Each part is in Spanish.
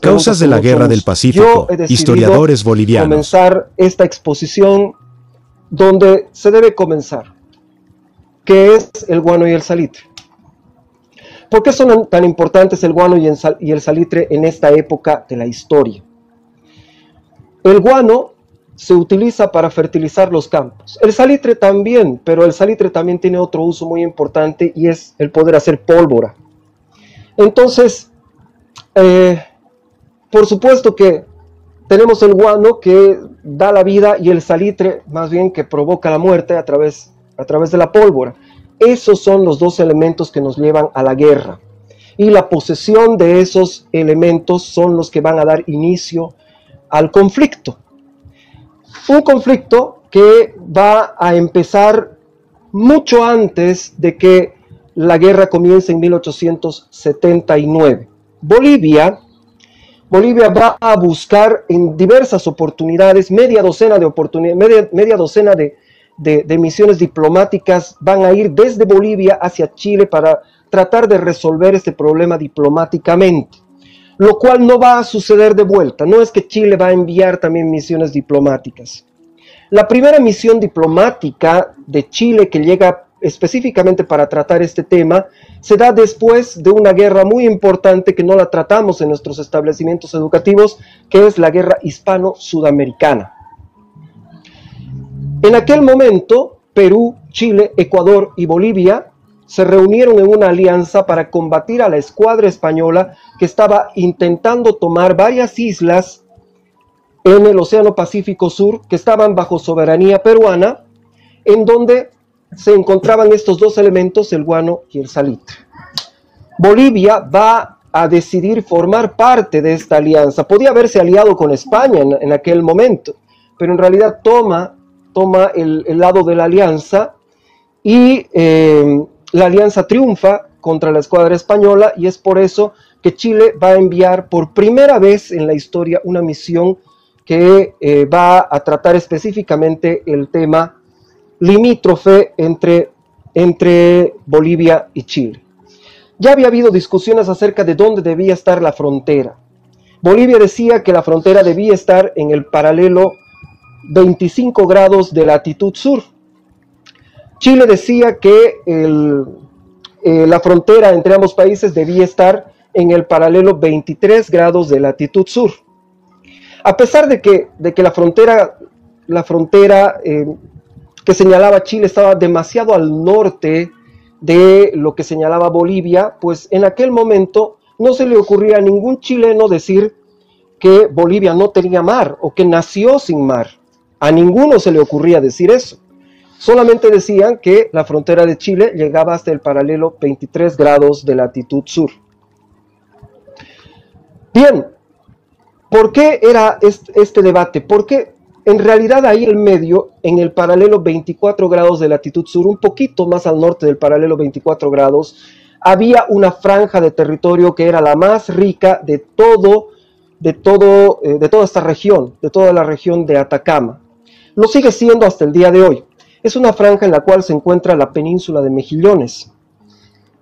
Causas de la Guerra del Pacífico, historiadores bolivianos. Comenzar esta exposición donde se debe comenzar, que es el guano y el salitre. ¿Por qué son tan importantes el guano y el salitre en esta época de la historia? El guano se utiliza para fertilizar los campos. El salitre también, pero el salitre también tiene otro uso muy importante y es el poder hacer pólvora. Entonces, por supuesto que tenemos el guano que da la vida y el salitre más bien que provoca la muerte a través de la pólvora. Esos son los dos elementos que nos llevan a la guerra. Y la posesión de esos elementos son los que van a dar inicio al conflicto. Un conflicto que va a empezar mucho antes de que la guerra comience en 1879. Bolivia va a buscar en diversas oportunidades, media docena de misiones diplomáticas van a ir desde Bolivia hacia Chile para tratar de resolver este problema diplomáticamente, lo cual no va a suceder de vuelta. No es que Chile va a enviar también misiones diplomáticas. La primera misión diplomática de Chile que llega específicamente para tratar este tema se da después de una guerra muy importante que no la tratamos en nuestros establecimientos educativos, que es la guerra hispano-sudamericana. En aquel momento, Perú, Chile, Ecuador y Bolivia se reunieron en una alianza para combatir a la escuadra española que estaba intentando tomar varias islas en el Océano Pacífico Sur que estaban bajo soberanía peruana, en donde se encontraban estos dos elementos, el guano y el salitre. Bolivia va a decidir formar parte de esta alianza. Podía haberse aliado con España en aquel momento, pero en realidad toma el lado de la alianza y la alianza triunfa contra la escuadra española, y es por eso que Chile va a enviar por primera vez en la historia una misión que va a tratar específicamente el tema limítrofe entre Bolivia y Chile. Ya había habido discusiones acerca de dónde debía estar la frontera. Bolivia decía que la frontera debía estar en el paralelo 25 grados de latitud sur. Chile decía que la frontera entre ambos países debía estar en el paralelo 23 grados de latitud sur. A pesar de que la frontera que señalaba Chile estaba demasiado al norte de lo que señalaba Bolivia, pues en aquel momento no se le ocurría a ningún chileno decir que Bolivia no tenía mar o que nació sin mar. A ninguno se le ocurría decir eso. Solamente decían que la frontera de Chile llegaba hasta el paralelo 23 grados de latitud sur. Bien, ¿por qué era este debate? Porque en realidad ahí en medio, en el paralelo 24 grados de latitud sur, un poquito más al norte del paralelo 24 grados, había una franja de territorio que era la más rica de toda esta región, de toda la región de Atacama. Lo sigue siendo hasta el día de hoy. Es una franja en la cual se encuentra la península de Mejillones.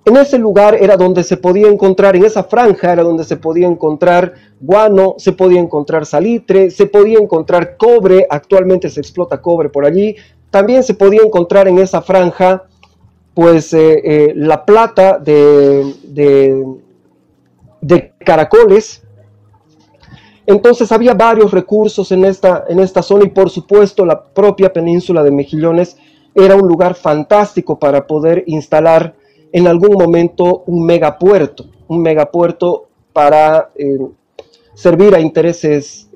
En ese lugar era donde se podía encontrar, en esa franja era donde se podía encontrar guano, se podía encontrar salitre, se podía encontrar cobre, actualmente se explota cobre por allí. También se podía encontrar en esa franja pues la plata de caracoles. Entonces había varios recursos en esta zona, y por supuesto la propia península de Mejillones era un lugar fantástico para poder instalar en algún momento un megapuerto para servir a intereses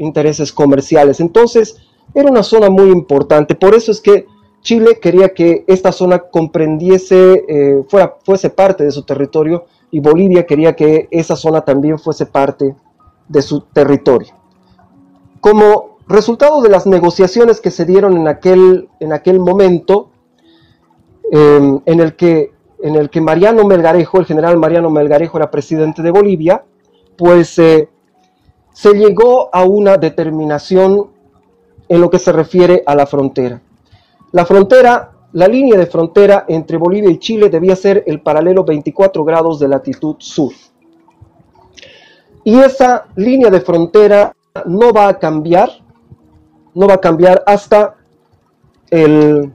comerciales. Entonces era una zona muy importante. Por eso es que Chile quería que esta zona comprendiese, fuese parte de su territorio, y Bolivia quería que esa zona también fuese parte de su territorio. Como resultado de las negociaciones que se dieron en aquel momento, en el que Mariano Melgarejo, el general Mariano Melgarejo, era presidente de Bolivia, pues se llegó a una determinación en lo que se refiere a la frontera. La línea de frontera entre Bolivia y Chile debía ser el paralelo 24 grados de latitud sur. Y esa línea de frontera no va a cambiar hasta el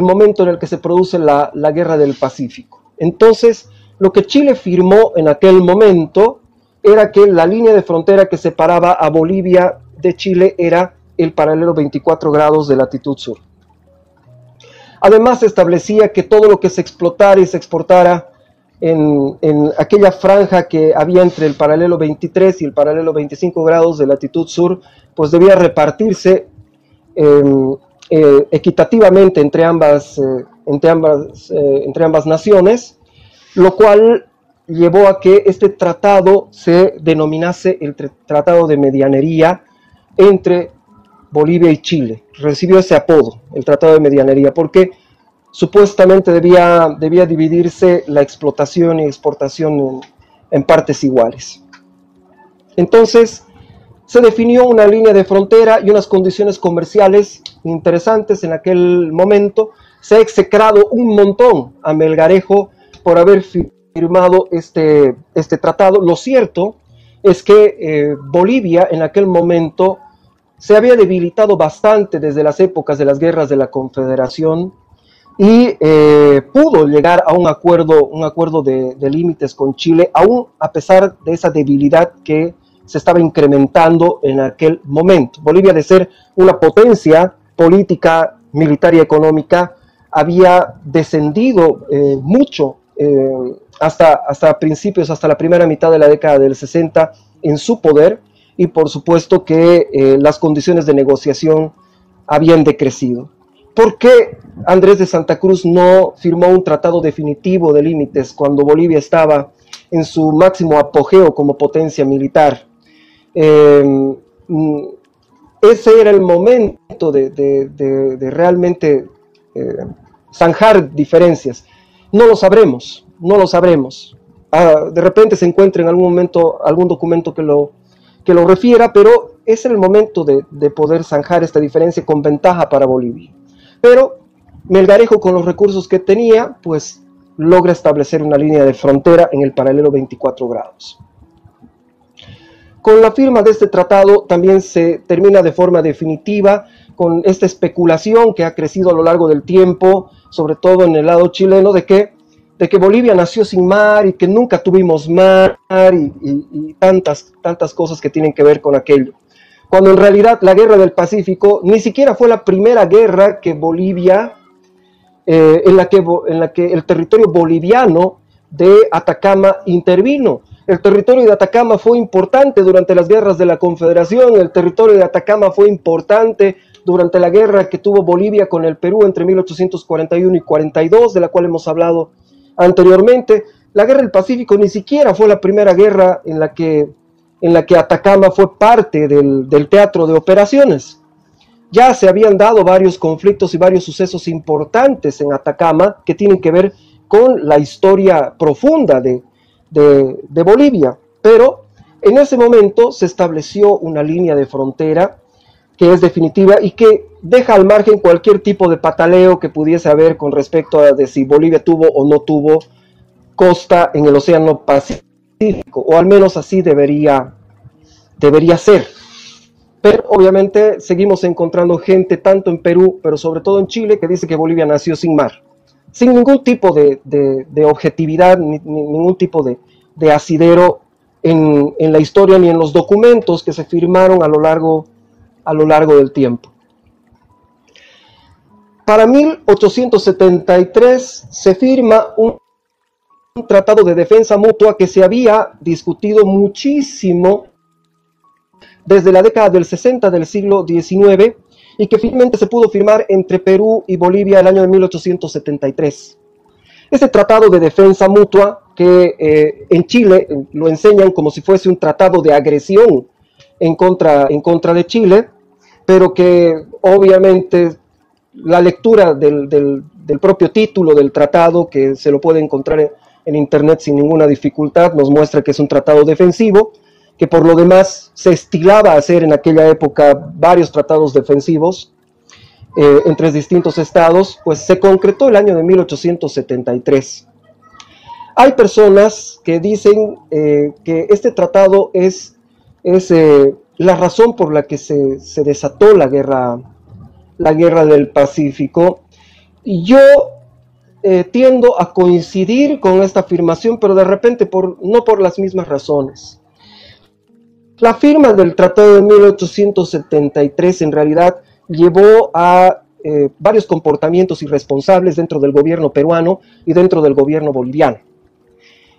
momento en el que se produce la Guerra del Pacífico. Entonces, lo que Chile firmó en aquel momento era que la línea de frontera que separaba a Bolivia de Chile era el paralelo 24 grados de latitud sur. Además, se establecía que todo lo que se explotara y se exportara en aquella franja que había entre el paralelo 23 y el paralelo 25 grados de latitud sur, pues debía repartirse equitativamente entre ambas naciones, lo cual llevó a que este tratado se denominase el Tratado de Medianería entre Bolivia y Chile. Recibió ese apodo, el Tratado de Medianería, porque supuestamente debía dividirse la explotación y exportación en partes iguales. Entonces, se definió una línea de frontera y unas condiciones comerciales interesantes en aquel momento. Se ha execrado un montón a Melgarejo por haber firmado este tratado. Lo cierto es que Bolivia en aquel momento se había debilitado bastante desde las épocas de las guerras de la Confederación y pudo llegar a un acuerdo de límites con Chile, aún a pesar de esa debilidad que se estaba incrementando en aquel momento. Bolivia, de ser una potencia política, militar y económica, había descendido mucho hasta principios, hasta la primera mitad de la década del 60 en su poder, y por supuesto que las condiciones de negociación habían decrecido. ¿Por qué Andrés de Santa Cruz no firmó un tratado definitivo de límites cuando Bolivia estaba en su máximo apogeo como potencia militar? Ese era el momento de realmente zanjar diferencias. No lo sabremos. De repente se encuentra en algún momento algún documento que lo refiera, pero es el momento de poder zanjar esta diferencia con ventaja para Bolivia. Pero Melgarejo, con los recursos que tenía, pues logra establecer una línea de frontera en el paralelo 24 grados. Con la firma de este tratado también se termina de forma definitiva con esta especulación que ha crecido a lo largo del tiempo, sobre todo en el lado chileno, de que Bolivia nació sin mar y que nunca tuvimos mar y tantas cosas que tienen que ver con aquello. Cuando en realidad la Guerra del Pacífico ni siquiera fue la primera guerra que Bolivia, en la que el territorio boliviano de Atacama intervino. El territorio de Atacama fue importante durante las guerras de la Confederación, el territorio de Atacama fue importante durante la guerra que tuvo Bolivia con el Perú entre 1841 y 42, de la cual hemos hablado anteriormente. La Guerra del Pacífico ni siquiera fue la primera guerra en la que Atacama fue parte del teatro de operaciones. Ya se habían dado varios conflictos y varios sucesos importantes en Atacama que tienen que ver con la historia profunda de Bolivia, pero en ese momento se estableció una línea de frontera que es definitiva y que deja al margen cualquier tipo de pataleo que pudiese haber con respecto a de si Bolivia tuvo o no tuvo costa en el Océano Pacífico, o al menos así debería ser. Pero obviamente seguimos encontrando gente tanto en Perú, pero sobre todo en Chile, que dice que Bolivia nació sin mar, sin ningún tipo de objetividad, ningún tipo de asidero en la historia ni en los documentos que se firmaron a lo largo del tiempo. Para 1873 se firma un tratado de defensa mutua que se había discutido muchísimo desde la década del 60 del siglo XIX y que finalmente se pudo firmar entre Perú y Bolivia el año de 1873. Este tratado de defensa mutua, que en Chile lo enseñan como si fuese un tratado de agresión en contra de Chile, pero que obviamente la lectura del propio título del tratado, que se lo puede encontrar en internet sin ninguna dificultad, nos muestra que es un tratado defensivo, que por lo demás se estilaba a hacer en aquella época varios tratados defensivos entre distintos estados, pues se concretó el año de 1873. Hay personas que dicen que este tratado es la razón por la que se desató la guerra del Pacífico. Y yo tiendo a coincidir con esta afirmación, pero de repente no por las mismas razones. La firma del Tratado de 1873 en realidad llevó a varios comportamientos irresponsables dentro del gobierno peruano y dentro del gobierno boliviano.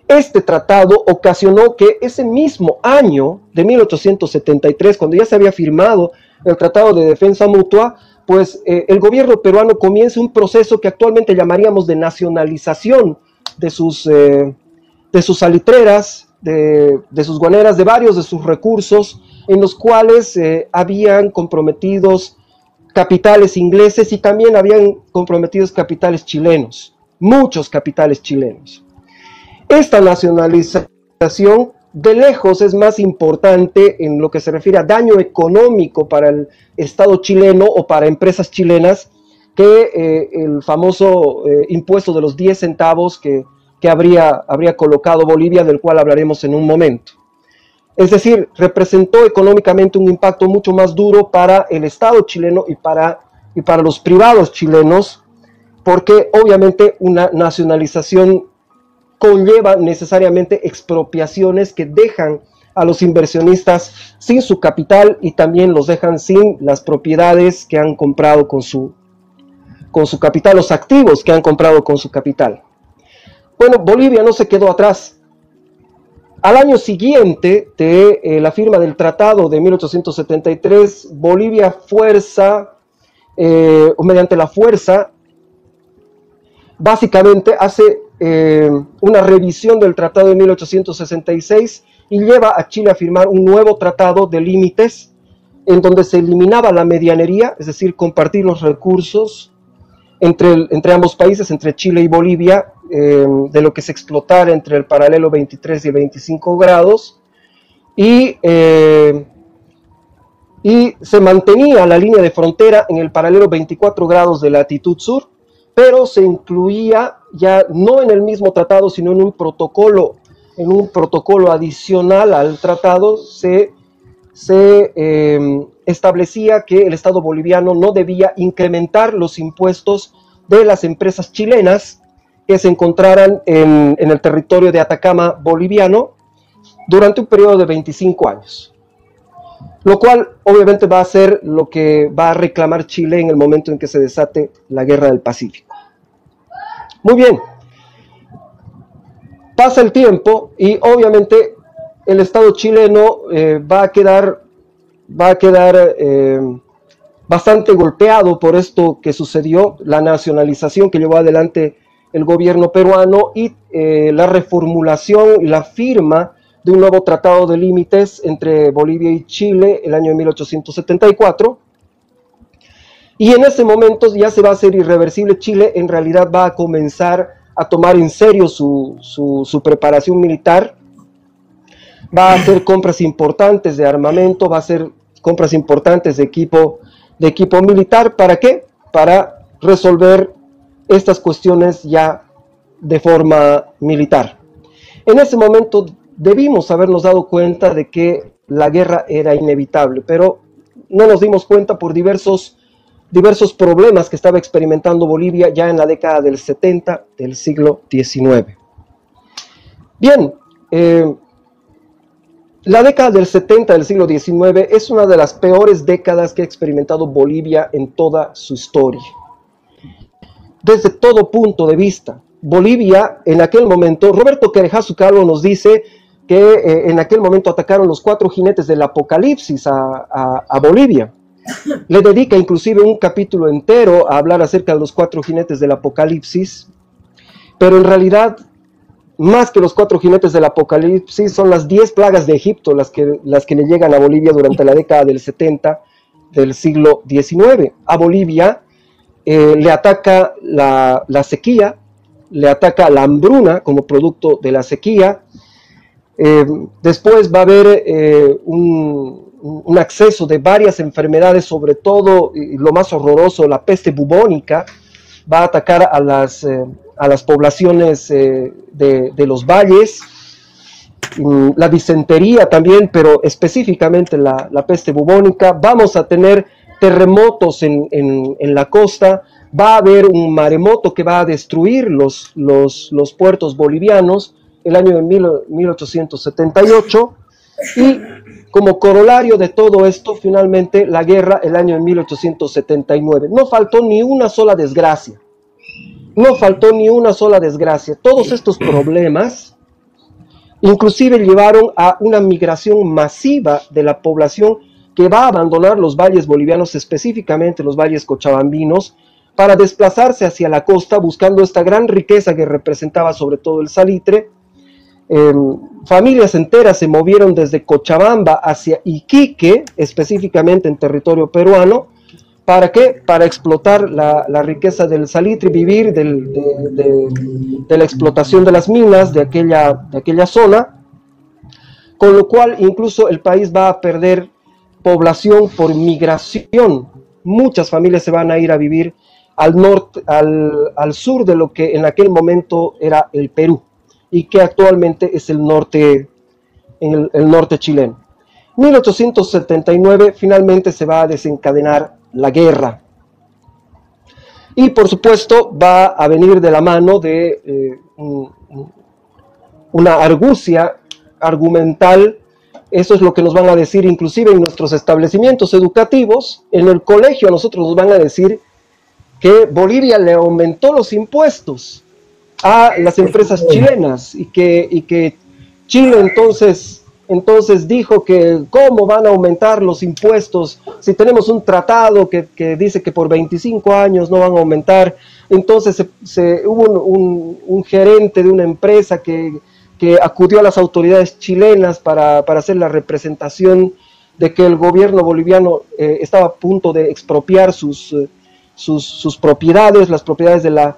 Este tratado ocasionó que ese mismo año de 1873, cuando ya se había firmado el Tratado de Defensa Mutua, pues el gobierno peruano comienza un proceso que actualmente llamaríamos de nacionalización de sus salitreras, de sus guaneras, de varios de sus recursos, en los cuales habían comprometidos capitales ingleses y también habían comprometidos capitales chilenos, muchos capitales chilenos. Esta nacionalización de lejos es más importante en lo que se refiere a daño económico para el Estado chileno o para empresas chilenas que el famoso impuesto de los 10 centavos que habría colocado Bolivia, del cual hablaremos en un momento. Es decir, representó económicamente un impacto mucho más duro para el Estado chileno y para los privados chilenos, porque obviamente una nacionalización conlleva necesariamente expropiaciones que dejan a los inversionistas sin su capital y también los dejan sin las propiedades que han comprado con su capital, los activos que han comprado con su capital. Bueno, Bolivia no se quedó atrás. Al año siguiente de la firma del tratado de 1873, Bolivia mediante la fuerza, básicamente hace una revisión del tratado de 1866 y lleva a Chile a firmar un nuevo tratado de límites en donde se eliminaba la medianería, es decir, compartir los recursos entre ambos países, entre Chile y Bolivia, de lo que se explotara entre el paralelo 23 y 25 grados, y se mantenía la línea de frontera en el paralelo 24 grados de latitud sur, pero se incluía ya no en el mismo tratado, sino en un protocolo adicional al tratado, se establecía que el Estado boliviano no debía incrementar los impuestos de las empresas chilenas que se encontraran en el territorio de Atacama boliviano durante un periodo de 25 años. Lo cual obviamente va a ser lo que va a reclamar Chile en el momento en que se desate la Guerra del Pacífico. Muy bien, pasa el tiempo y obviamente el Estado chileno va a quedar bastante golpeado por esto que sucedió, la nacionalización que llevó adelante el gobierno peruano y la reformulación y la firma de un nuevo tratado de límites entre Bolivia y Chile el año de 1874. Y en ese momento ya se va a hacer irreversible. Chile en realidad va a comenzar a tomar en serio su preparación militar, va a hacer compras importantes de armamento, va a hacer compras importantes de equipo militar. ¿Para qué? Para resolver estas cuestiones ya de forma militar. En ese momento debimos habernos dado cuenta de que la guerra era inevitable, pero no nos dimos cuenta por diversos problemas que estaba experimentando Bolivia ya en la década del 70 del siglo XIX. Bien, la década del 70 del siglo XIX es una de las peores décadas que ha experimentado Bolivia en toda su historia. Desde todo punto de vista, Bolivia en aquel momento, Roberto Querejazu Calvo nos dice que en aquel momento atacaron los 4 jinetes del apocalipsis a Bolivia. Le dedica inclusive un capítulo entero a hablar acerca de los 4 jinetes del apocalipsis, pero en realidad, más que los 4 jinetes del apocalipsis, son las 10 plagas de Egipto las que le llegan a Bolivia durante la década del 70 del siglo XIX. A Bolivia le ataca la sequía, le ataca la hambruna como producto de la sequía. Después va a haber un acceso de varias enfermedades, sobre todo, y lo más horroroso, la peste bubónica, va a atacar a a las poblaciones de los valles, la disentería también, pero específicamente la peste bubónica. Vamos a tener terremotos en la costa, va a haber un maremoto que va a destruir los puertos bolivianos el año de 1878, y como corolario de todo esto, finalmente la guerra el año de 1879. No faltó ni una sola desgracia, no faltó ni una sola desgracia. Todos estos problemas inclusive llevaron a una migración masiva de la población que va a abandonar los valles bolivianos, específicamente los valles cochabambinos, para desplazarse hacia la costa buscando esta gran riqueza que representaba sobre todo el salitre. Familias enteras se movieron desde Cochabamba hacia Iquique, específicamente en territorio peruano. ¿Para qué? Para explotar la riqueza del salitre y vivir de la explotación de las minas de aquella zona, con lo cual incluso el país va a perder población por migración. Muchas familias se van a ir a vivir al norte, al sur de lo que en aquel momento era el Perú y que actualmente es el norte chileno. 1879 finalmente se va a desencadenar la guerra, y por supuesto va a venir de la mano de una argucia argumental. Eso es lo que nos van a decir inclusive en nuestros establecimientos educativos. En el colegio a nosotros nos van a decir que Bolivia le aumentó los impuestos a las empresas chilenas y que Chile entonces dijo que cómo van a aumentar los impuestos si tenemos un tratado que dice que por 25 años no van a aumentar. Entonces hubo un gerente de una empresa que acudió a las autoridades chilenas para hacer la representación de que el gobierno boliviano estaba a punto de expropiar sus propiedades, las propiedades de la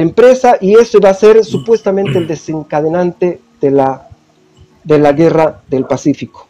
empresa, y eso va a ser supuestamente el desencadenante de la guerra del Pacífico.